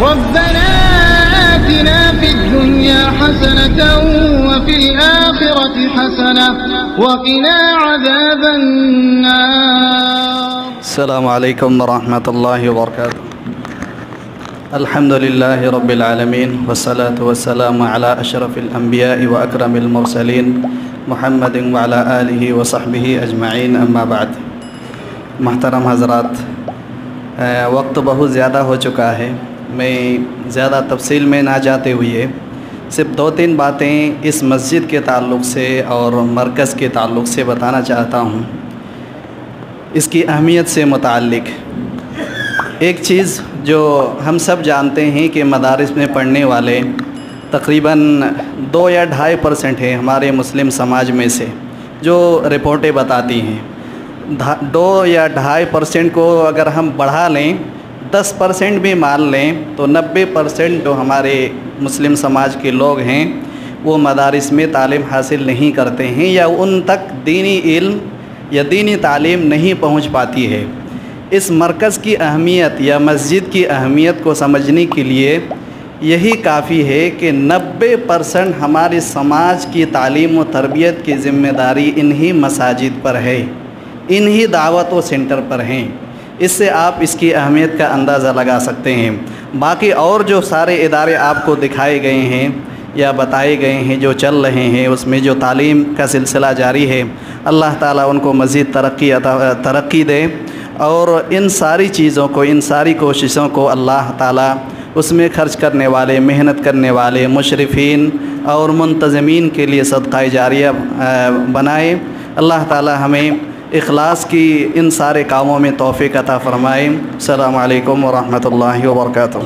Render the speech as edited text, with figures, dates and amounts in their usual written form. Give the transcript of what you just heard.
ربنا آتنا في الدنيا حسنة وفي الآخرة حسنة وقنا عذاب النار. السلام علیکم ورحمۃ اللہ وبرکاتہ. الحمد للہ رب العالمین والصلاة والسلام علی اشرف الانبیاء واکرم المرسلین محمد وعلی آلہ وصحبہ اجمعین. اما بعد. محترم حضرات، وقت بہت زیادہ ہو چکا ہے. میں زیادہ تفصیل میں نہ جاتے ہوئے صرف 2-3 باتیں اس مسجد کے تعلق سے اور مرکز کے تعلق سے بتانا چاہتا ہوں. اس کی اہمیت سے متعلق ایک چیز جو ہم سب جانتے ہیں کہ مدارس میں پڑھنے والے تقریباً 2 یا 2.5% ہیں ہمارے مسلم سماج میں سے، جو رپورٹیں بتاتی ہیں. 2 یا 2.5% کو اگر ہم بڑھا لیں، 10% بھی مان لیں، تو 90% جو ہمارے مسلم سماج کے لوگ ہیں وہ مدارس میں تعلیم حاصل نہیں کرتے ہیں، یا ان تک دینی علم یا دینی تعلیم نہیں پہنچ پاتی ہے. اس مرکز کی اہمیت یا مسجد کی اہمیت کو سمجھنے کے لیے یہی کافی ہے کہ 90% ہمارے سماج کی تعلیم و تربیت کی ذمہ داری انہی مساجد پر ہے، انہی دعوت و سینٹر پر ہیں. اس سے آپ اس کی اہمیت کا اندازہ لگا سکتے ہیں. باقی اور جو سارے ادارے آپ کو دکھائے گئے ہیں یا بتائے گئے ہیں جو چل رہے ہیں، اس میں جو تعلیم کا سلسلہ جاری ہے، اللہ تعالیٰ ان کو مزید ترقی دے، اور ان ساری چیزوں کو، ان ساری کوششوں کو اللہ تعالیٰ اس میں خرچ کرنے والے، محنت کرنے والے مشرفین اور منتظمین کے لیے صدقہ جاریہ بنائے. اللہ تعالیٰ ہمیں اخلاص کی ان سارے کاموں میں توفیق عطا فرمائے. السلام علیکم ورحمۃ اللہ وبرکاتہ.